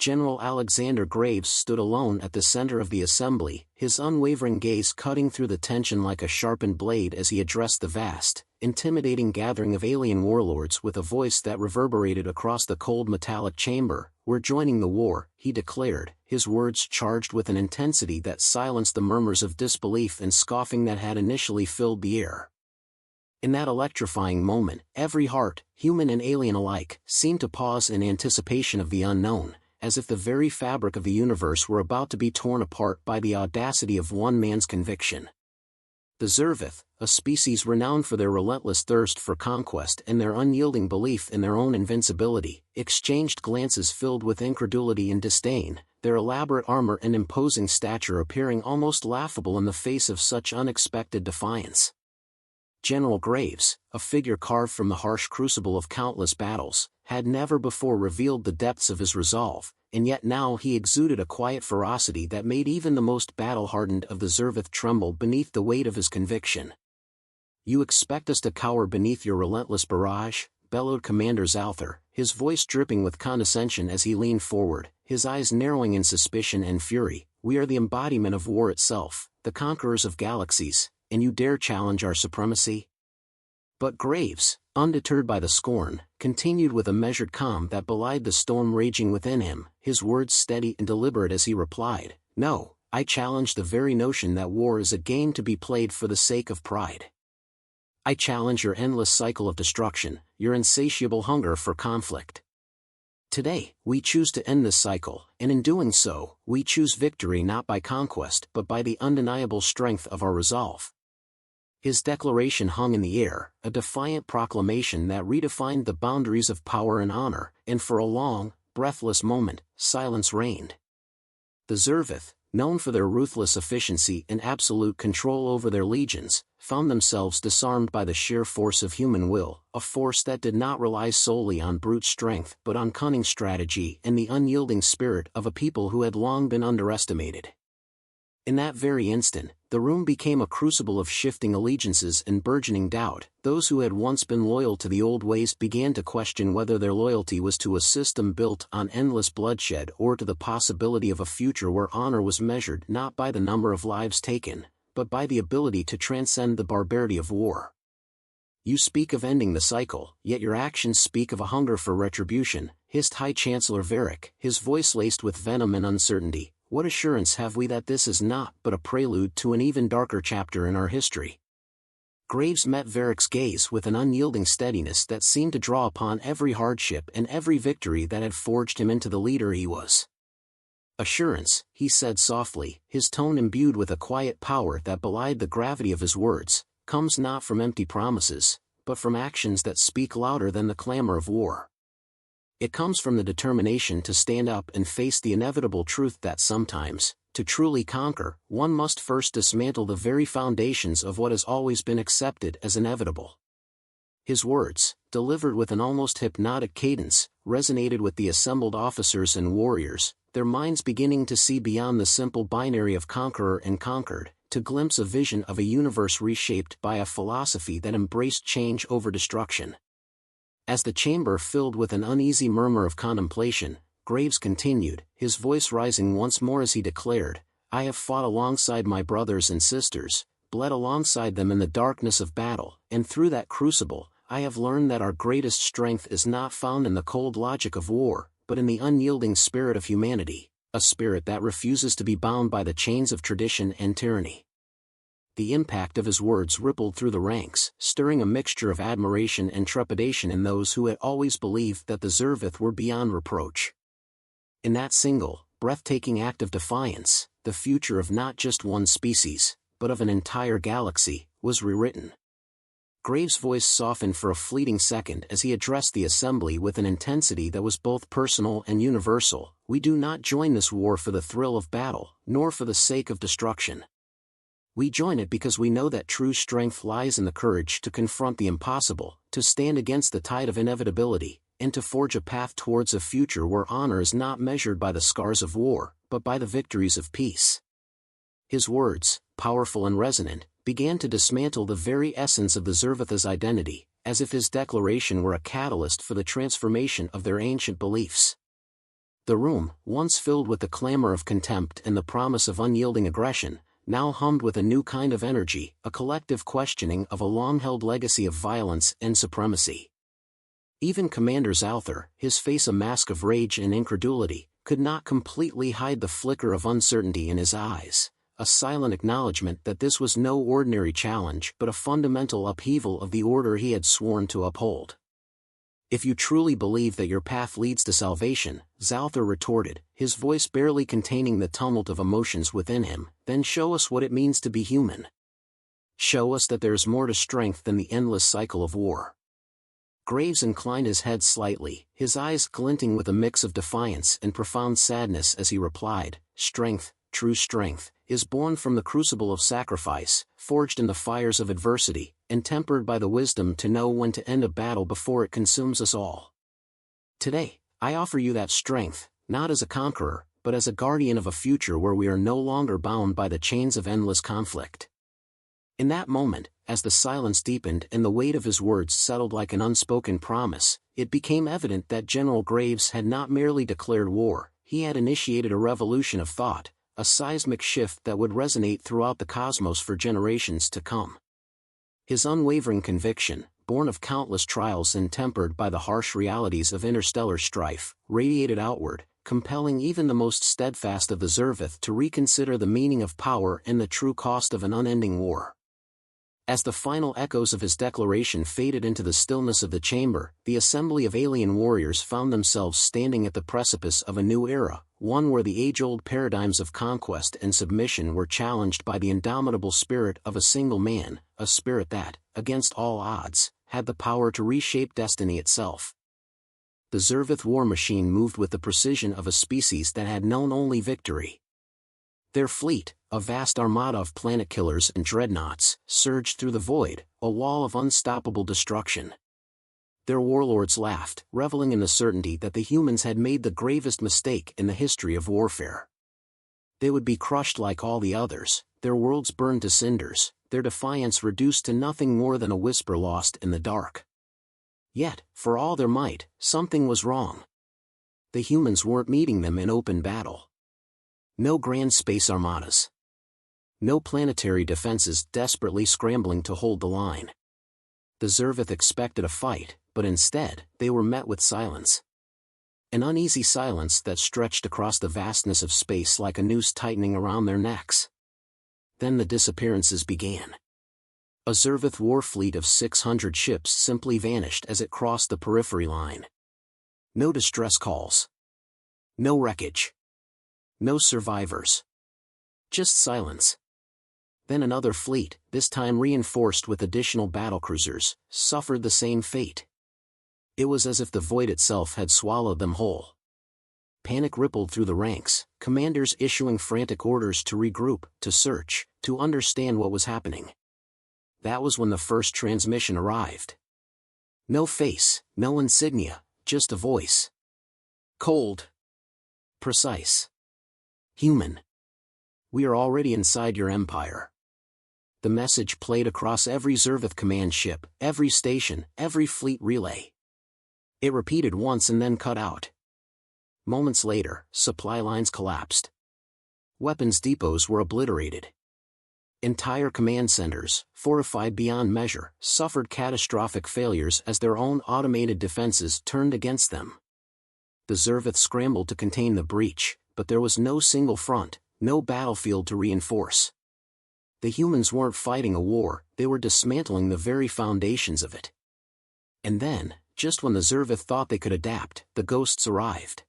General Alexander Graves stood alone at the center of the assembly, his unwavering gaze cutting through the tension like a sharpened blade as he addressed the vast, intimidating gathering of alien warlords with a voice that reverberated across the cold metallic chamber. "We're joining the war," he declared, his words charged with an intensity that silenced the murmurs of disbelief and scoffing that had initially filled the air. In that electrifying moment, every heart, human and alien alike, seemed to pause in anticipation of the unknown, as if the very fabric of the universe were about to be torn apart by the audacity of one man's conviction. The Zervith, a species renowned for their relentless thirst for conquest and their unyielding belief in their own invincibility, exchanged glances filled with incredulity and disdain, their elaborate armor and imposing stature appearing almost laughable in the face of such unexpected defiance. General Graves, a figure carved from the harsh crucible of countless battles, had never before revealed the depths of his resolve, and yet now he exuded a quiet ferocity that made even the most battle-hardened of the Zervith tremble beneath the weight of his conviction. "You expect us to cower beneath your relentless barrage?" bellowed Commander Zalthar, his voice dripping with condescension as he leaned forward, his eyes narrowing in suspicion and fury. "We are the embodiment of war itself, the conquerors of galaxies, and you dare challenge our supremacy?" But Graves, undeterred by the scorn, continued with a measured calm that belied the storm raging within him, his words steady and deliberate as he replied, "No, I challenge the very notion that war is a game to be played for the sake of pride. I challenge your endless cycle of destruction, your insatiable hunger for conflict. Today, we choose to end this cycle, and in doing so, we choose victory not by conquest but by the undeniable strength of our resolve." His declaration hung in the air, a defiant proclamation that redefined the boundaries of power and honor, and for a long, breathless moment, silence reigned. The Zervith, known for their ruthless efficiency and absolute control over their legions, found themselves disarmed by the sheer force of human will, a force that did not rely solely on brute strength but on cunning strategy and the unyielding spirit of a people who had long been underestimated. In that very instant, the room became a crucible of shifting allegiances and burgeoning doubt. Those who had once been loyal to the old ways began to question whether their loyalty was to a system built on endless bloodshed or to the possibility of a future where honor was measured not by the number of lives taken, but by the ability to transcend the barbarity of war. "You speak of ending the cycle, yet your actions speak of a hunger for retribution," hissed High Chancellor Varric, his voice laced with venom and uncertainty. "What assurance have we that this is not but a prelude to an even darker chapter in our history?" Graves met Varric's gaze with an unyielding steadiness that seemed to draw upon every hardship and every victory that had forged him into the leader he was. "Assurance," he said softly, his tone imbued with a quiet power that belied the gravity of his words, "comes not from empty promises, but from actions that speak louder than the clamor of war. It comes from the determination to stand up and face the inevitable truth that sometimes, to truly conquer, one must first dismantle the very foundations of what has always been accepted as inevitable." His words, delivered with an almost hypnotic cadence, resonated with the assembled officers and warriors, their minds beginning to see beyond the simple binary of conqueror and conquered, to glimpse a vision of a universe reshaped by a philosophy that embraced change over destruction. As the chamber filled with an uneasy murmur of contemplation, Graves continued, his voice rising once more as he declared, "I have fought alongside my brothers and sisters, bled alongside them in the darkness of battle, and through that crucible, I have learned that our greatest strength is not found in the cold logic of war, but in the unyielding spirit of humanity, a spirit that refuses to be bound by the chains of tradition and tyranny." The impact of his words rippled through the ranks, stirring a mixture of admiration and trepidation in those who had always believed that the Zervith were beyond reproach. In that single, breathtaking act of defiance, the future of not just one species, but of an entire galaxy, was rewritten. Graves' voice softened for a fleeting second as he addressed the assembly with an intensity that was both personal and universal. "We do not join this war for the thrill of battle, nor for the sake of destruction. We join it because we know that true strength lies in the courage to confront the impossible, to stand against the tide of inevitability, and to forge a path towards a future where honor is not measured by the scars of war, but by the victories of peace." His words, powerful and resonant, began to dismantle the very essence of the Zervith's identity, as if his declaration were a catalyst for the transformation of their ancient beliefs. The room, once filled with the clamor of contempt and the promise of unyielding aggression, now hummed with a new kind of energy, a collective questioning of a long-held legacy of violence and supremacy. Even Commander Zalthar, his face a mask of rage and incredulity, could not completely hide the flicker of uncertainty in his eyes, a silent acknowledgement that this was no ordinary challenge but a fundamental upheaval of the order he had sworn to uphold. "If you truly believe that your path leads to salvation," Zalthar retorted, his voice barely containing the tumult of emotions within him, "then show us what it means to be human. Show us that there is more to strength than the endless cycle of war." Graves inclined his head slightly, his eyes glinting with a mix of defiance and profound sadness as he replied, "Strength, true strength, is born from the crucible of sacrifice, forged in the fires of adversity, and tempered by the wisdom to know when to end a battle before it consumes us all. Today, I offer you that strength, not as a conqueror, but as a guardian of a future where we are no longer bound by the chains of endless conflict." In that moment, as the silence deepened and the weight of his words settled like an unspoken promise, it became evident that General Graves had not merely declared war, he had initiated a revolution of thought, a seismic shift that would resonate throughout the cosmos for generations to come. His unwavering conviction, born of countless trials and tempered by the harsh realities of interstellar strife, radiated outward, compelling even the most steadfast of the Zervith to reconsider the meaning of power and the true cost of an unending war. As the final echoes of his declaration faded into the stillness of the chamber, the assembly of alien warriors found themselves standing at the precipice of a new era, one where the age-old paradigms of conquest and submission were challenged by the indomitable spirit of a single man, a spirit that, against all odds, had the power to reshape destiny itself. The Zervith war machine moved with the precision of a species that had known only victory. Their fleet, a vast armada of planet killers and dreadnoughts, surged through the void, a wall of unstoppable destruction. Their warlords laughed, reveling in the certainty that the humans had made the gravest mistake in the history of warfare. They would be crushed like all the others, their worlds burned to cinders, their defiance reduced to nothing more than a whisper lost in the dark. Yet, for all their might, something was wrong. The humans weren't meeting them in open battle. No grand space armadas. No planetary defenses desperately scrambling to hold the line. The Zervith expected a fight, but instead, they were met with silence. An uneasy silence that stretched across the vastness of space like a noose tightening around their necks. Then the disappearances began. A Zervith war fleet of 600 ships simply vanished as it crossed the periphery line. No distress calls. No wreckage. No survivors. Just silence. Then another fleet, this time reinforced with additional battlecruisers, suffered the same fate. It was as if the void itself had swallowed them whole. Panic rippled through the ranks, commanders issuing frantic orders to regroup, to search, to understand what was happening. That was when the first transmission arrived. No face, no insignia, just a voice. Cold. Precise. Human. We are already inside your empire. The message played across every Zervith command ship, every station, every fleet relay. It repeated once and then cut out. Moments later, supply lines collapsed. Weapons depots were obliterated. Entire command centers, fortified beyond measure, suffered catastrophic failures as their own automated defenses turned against them. The Zervith scrambled to contain the breach, but there was no single front, no battlefield to reinforce. The humans weren't fighting a war, they were dismantling the very foundations of it. And then, just when the Zervith thought they could adapt, the ghosts arrived.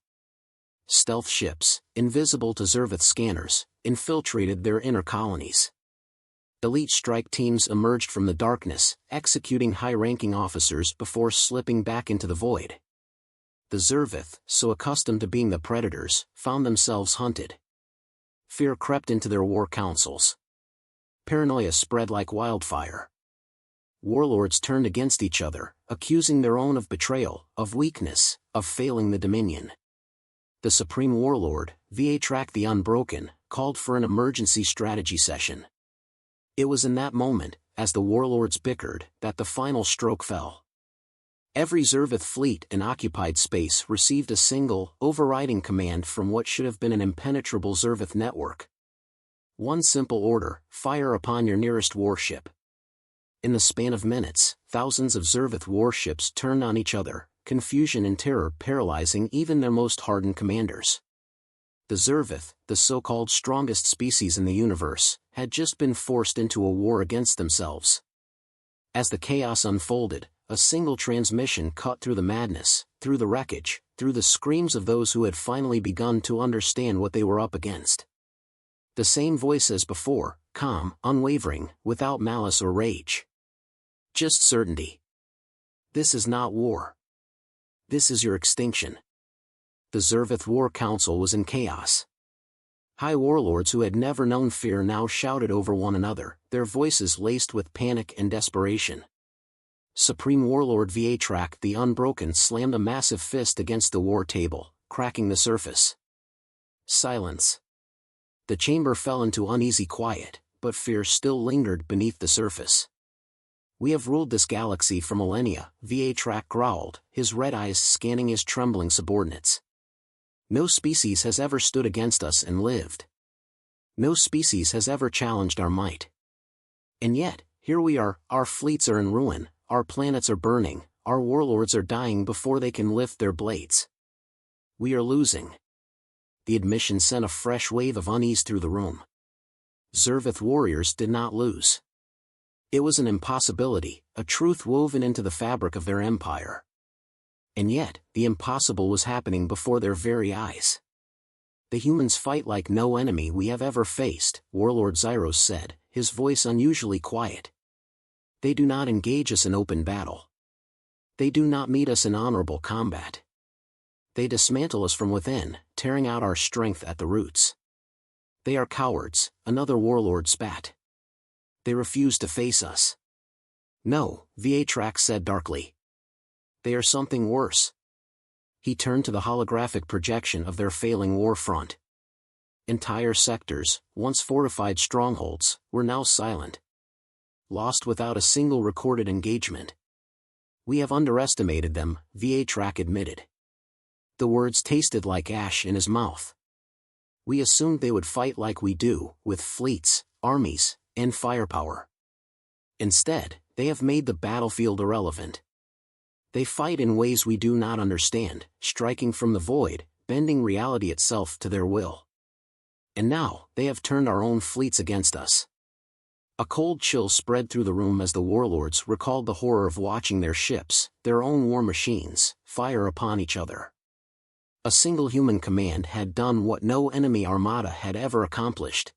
Stealth ships, invisible to Zervith scanners, infiltrated their inner colonies. Elite strike teams emerged from the darkness, executing high-ranking officers before slipping back into the void. The Zervith, so accustomed to being the predators, found themselves hunted. Fear crept into their war councils. Paranoia spread like wildfire. Warlords turned against each other, accusing their own of betrayal, of weakness, of failing the Dominion. The Supreme Warlord, Viatrak the Unbroken, called for an emergency strategy session. It was in that moment, as the warlords bickered, that the final stroke fell. Every Zervith fleet in occupied space received a single, overriding command from what should have been an impenetrable Zervith network. One simple order: fire upon your nearest warship. In the span of minutes, thousands of Zervith warships turned on each other, confusion and terror paralyzing even their most hardened commanders. The Zervith, the so-called strongest species in the universe, had just been forced into a war against themselves. As the chaos unfolded, a single transmission cut through the madness, through the wreckage, through the screams of those who had finally begun to understand what they were up against. The same voice as before, calm, unwavering, without malice or rage. Just certainty. This is not war. This is your extinction. The Zervith War Council was in chaos. High warlords who had never known fear now shouted over one another, their voices laced with panic and desperation. Supreme Warlord Viatrak the Unbroken slammed a massive fist against the war table, cracking the surface. Silence. The chamber fell into uneasy quiet, but fear still lingered beneath the surface. We have ruled this galaxy for millennia, Viatrak growled, his red eyes scanning his trembling subordinates. No species has ever stood against us and lived. No species has ever challenged our might. And yet, here we are, our fleets are in ruin, our planets are burning, our warlords are dying before they can lift their blades. We are losing. The admission sent a fresh wave of unease through the room. Zervith warriors did not lose. It was an impossibility, a truth woven into the fabric of their empire. And yet, the impossible was happening before their very eyes. The humans fight like no enemy we have ever faced, Warlord Zyros said, his voice unusually quiet. They do not engage us in open battle. They do not meet us in honorable combat. They dismantle us from within, tearing out our strength at the roots. They are cowards, another warlord spat. They refuse to face us. No, Viatrak said darkly. They are something worse. He turned to the holographic projection of their failing war front. Entire sectors, once fortified strongholds, were now silent. Lost without a single recorded engagement. We have underestimated them, Viatrak admitted. The words tasted like ash in his mouth. We assumed they would fight like we do, with fleets, armies, and firepower. Instead, they have made the battlefield irrelevant. They fight in ways we do not understand, striking from the void, bending reality itself to their will. And now, they have turned our own fleets against us. A cold chill spread through the room as the warlords recalled the horror of watching their ships, their own war machines, fire upon each other. A single human command had done what no enemy armada had ever accomplished.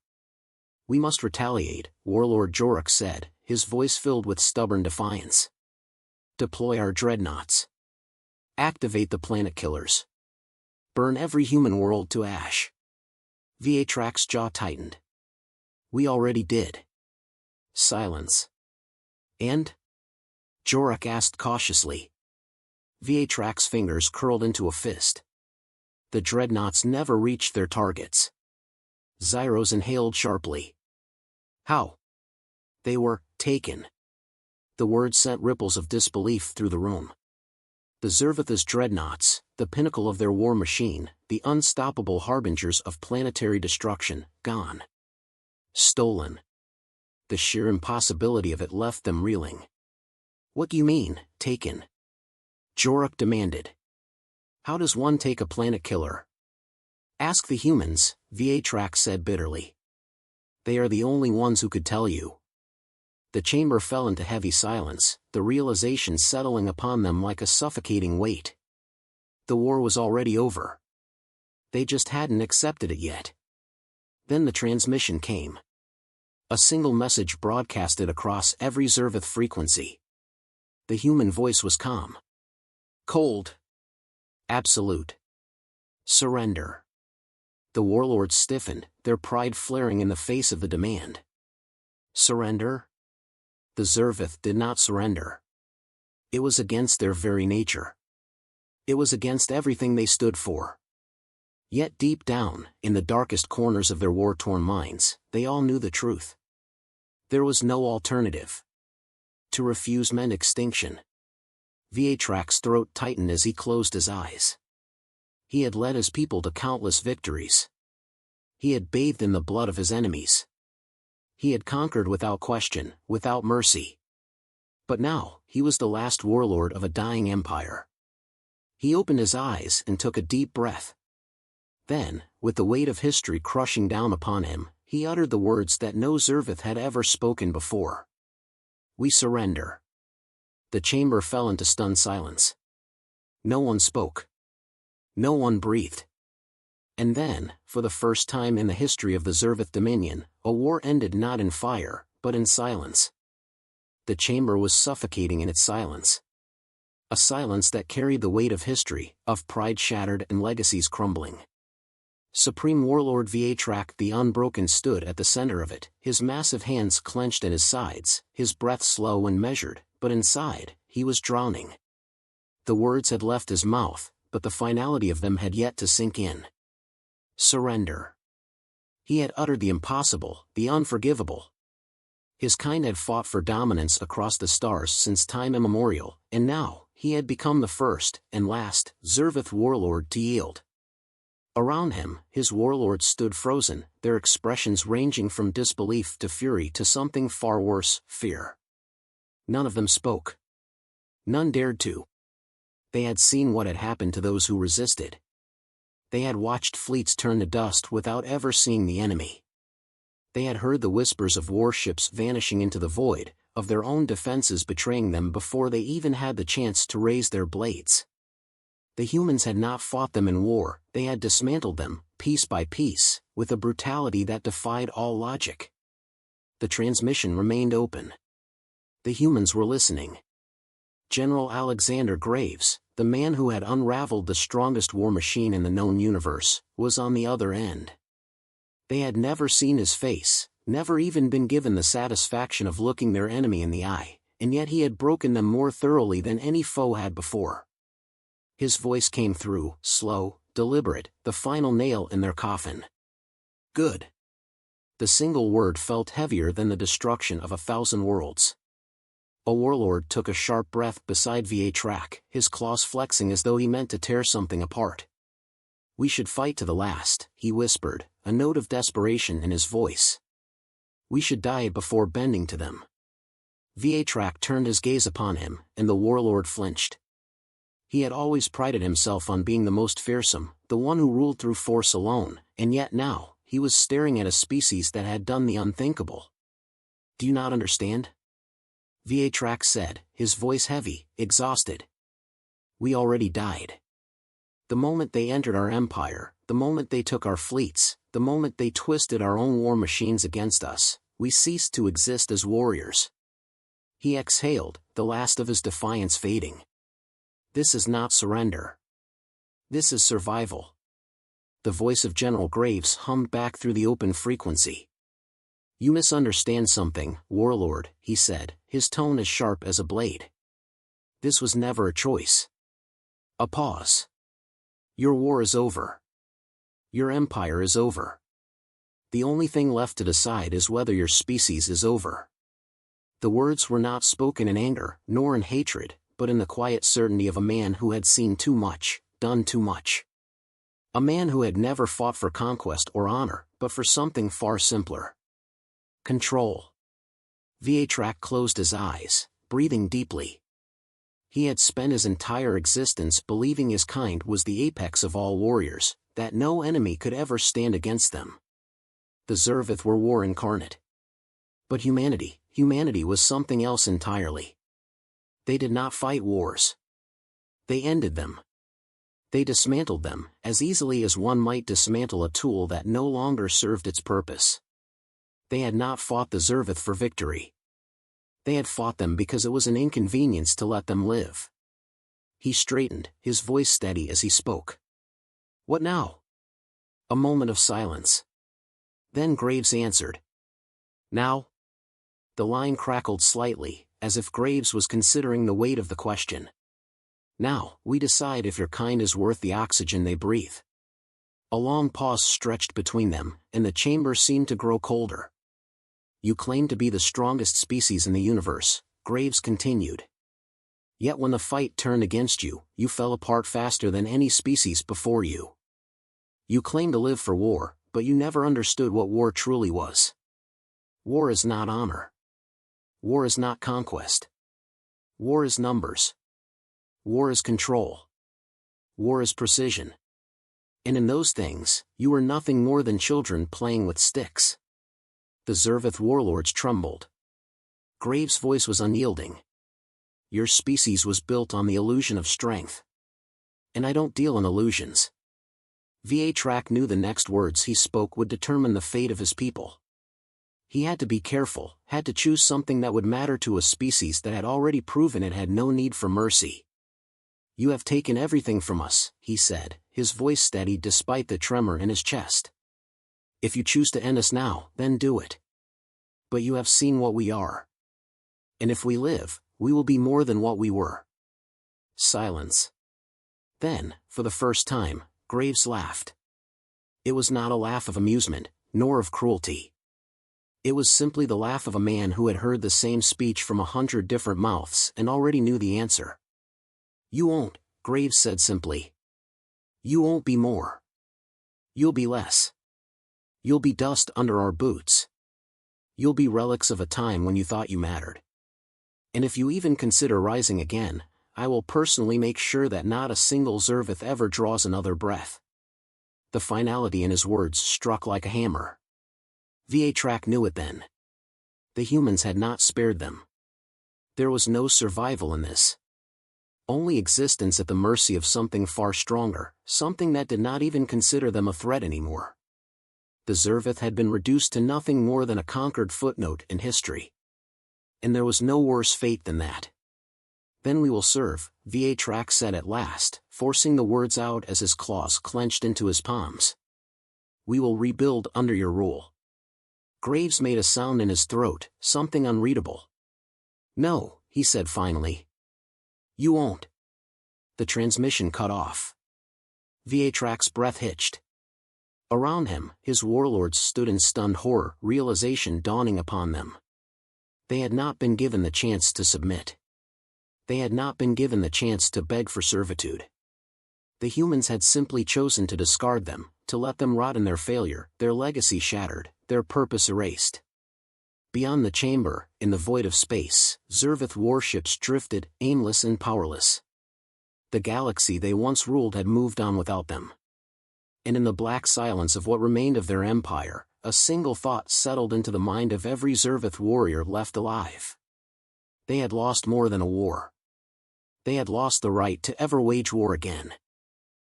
We must retaliate, Warlord Joruk said, his voice filled with stubborn defiance. Deploy our dreadnoughts. Activate the planet killers. Burn every human world to ash. Viatrak's jaw tightened. We already did. Silence. And? Joruk asked cautiously. Viatrak's fingers curled into a fist. The dreadnoughts never reached their targets. Zyros inhaled sharply. How? They were taken. The words sent ripples of disbelief through the room. The Zervith's dreadnoughts, the pinnacle of their war machine, the unstoppable harbingers of planetary destruction, gone. Stolen. The sheer impossibility of it left them reeling. What do you mean, taken? Joruk demanded. How does one take a planet killer? Ask the humans, Viatrak said bitterly. They are the only ones who could tell you. The chamber fell into heavy silence, the realization settling upon them like a suffocating weight. The war was already over. They just hadn't accepted it yet. Then the transmission came. A single message broadcasted across every Zervith frequency. The human voice was calm. Cold. Absolute. Surrender. The warlords stiffened, their pride flaring in the face of the demand. Surrender? The Zervith did not surrender. It was against their very nature. It was against everything they stood for. Yet deep down, in the darkest corners of their war-torn minds, they all knew the truth. There was no alternative. To refuse meant extinction. Viatrak's throat tightened as he closed his eyes. He had led his people to countless victories. He had bathed in the blood of his enemies. He had conquered without question, without mercy. But now, he was the last warlord of a dying empire. He opened his eyes and took a deep breath. Then, with the weight of history crushing down upon him, he uttered the words that no Zervath had ever spoken before. "We surrender." The chamber fell into stunned silence. No one spoke. No one breathed. And then, for the first time in the history of the Zervath Dominion, a war ended not in fire, but in silence. The chamber was suffocating in its silence. A silence that carried the weight of history, of pride shattered and legacies crumbling. Supreme Warlord Viatrak the Unbroken stood at the center of it, his massive hands clenched at his sides, his breath slow and measured, but inside, he was drowning. The words had left his mouth, but the finality of them had yet to sink in. Surrender. He had uttered the impossible, the unforgivable. His kind had fought for dominance across the stars since time immemorial, and now, he had become the first, and last, Zervath warlord to yield. Around him, his warlords stood frozen, their expressions ranging from disbelief to fury to something far worse, fear. None of them spoke. None dared to. They had seen what had happened to those who resisted. They had watched fleets turn to dust without ever seeing the enemy. They had heard the whispers of warships vanishing into the void, of their own defenses betraying them before they even had the chance to raise their blades. The humans had not fought them in war, they had dismantled them, piece by piece, with a brutality that defied all logic. The transmission remained open. The humans were listening. General Alexander Graves, the man who had unraveled the strongest war machine in the known universe, was on the other end. They had never seen his face, never even been given the satisfaction of looking their enemy in the eye, and yet he had broken them more thoroughly than any foe had before. His voice came through, slow, deliberate, the final nail in their coffin. Good. The single word felt heavier than the destruction of 1,000 worlds. A warlord took a sharp breath beside Viatrak, his claws flexing as though he meant to tear something apart. "We should fight to the last," he whispered, a note of desperation in his voice. "We should die before bending to them." Viatrak turned his gaze upon him, and the warlord flinched. He had always prided himself on being the most fearsome, the one who ruled through force alone, and yet now, he was staring at a species that had done the unthinkable. "Do you not understand?" Viatrak said, his voice heavy, exhausted. "We already died. The moment they entered our empire, the moment they took our fleets, the moment they twisted our own war machines against us, we ceased to exist as warriors." He exhaled, the last of his defiance fading. "This is not surrender. This is survival." The voice of General Graves hummed back through the open frequency. "You misunderstand something, warlord," he said, his tone as sharp as a blade. "This was never a choice." A pause. "Your war is over. Your empire is over. The only thing left to decide is whether your species is over." The words were not spoken in anger, nor in hatred, but in the quiet certainty of a man who had seen too much, done too much. A man who had never fought for conquest or honor, but for something far simpler. Control. Viatrak closed his eyes, breathing deeply. He had spent his entire existence believing his kind was the apex of all warriors, that no enemy could ever stand against them. The Zervath were war incarnate. But humanity was something else entirely. They did not fight wars. They ended them. They dismantled them, as easily as one might dismantle a tool that no longer served its purpose. They had not fought the Zervath for victory. They had fought them because it was an inconvenience to let them live. He straightened, his voice steady as he spoke. "What now?" A moment of silence. Then Graves answered. "Now?" The line crackled slightly, as if Graves was considering the weight of the question. "Now, we decide if your kind is worth the oxygen they breathe." A long pause stretched between them, and the chamber seemed to grow colder. "You claim to be the strongest species in the universe," Graves continued. Yet when the fight turned against you, you fell apart faster than any species before you. You claim to live for war, but you never understood what war truly was. War is not honor. War is not conquest. War is numbers. War is control. War is precision. And in those things, you were nothing more than children playing with sticks. The Zervith warlords trembled. Graves' voice was unyielding. Your species was built on the illusion of strength. And I don't deal in illusions. Viatrak knew the next words he spoke would determine the fate of his people. He had to be careful, had to choose something that would matter to a species that had already proven it had no need for mercy. You have taken everything from us, he said, his voice steady despite the tremor in his chest. If you choose to end us now, then do it. But you have seen what we are. And if we live, we will be more than what we were. Silence. Then, for the first time, Graves laughed. It was not a laugh of amusement, nor of cruelty. It was simply the laugh of a man who had heard the same speech from 100 different mouths and already knew the answer. You won't, Graves said simply. You won't be more. You'll be less. You'll be dust under our boots. You'll be relics of a time when you thought you mattered. And if you even consider rising again, I will personally make sure that not a single Zervith ever draws another breath. The finality in his words struck like a hammer. Viatrak knew it then. The humans had not spared them. There was no survival in this. Only existence at the mercy of something far stronger, something that did not even consider them a threat anymore. The Zervith had been reduced to nothing more than a conquered footnote in history. And there was no worse fate than that. Then we will serve, Viatrak said at last, forcing the words out as his claws clenched into his palms. We will rebuild under your rule. Graves made a sound in his throat, something unreadable. No, he said finally. You won't. The transmission cut off. Viatrak's breath hitched. Around him, his warlords stood in stunned horror, realization dawning upon them. They had not been given the chance to submit. They had not been given the chance to beg for servitude. The humans had simply chosen to discard them, to let them rot in their failure, their legacy shattered, their purpose erased. Beyond the chamber, in the void of space, Zervith warships drifted, aimless and powerless. The galaxy they once ruled had moved on without them. And in the black silence of what remained of their empire, a single thought settled into the mind of every Zervith warrior left alive. They had lost more than a war. They had lost the right to ever wage war again.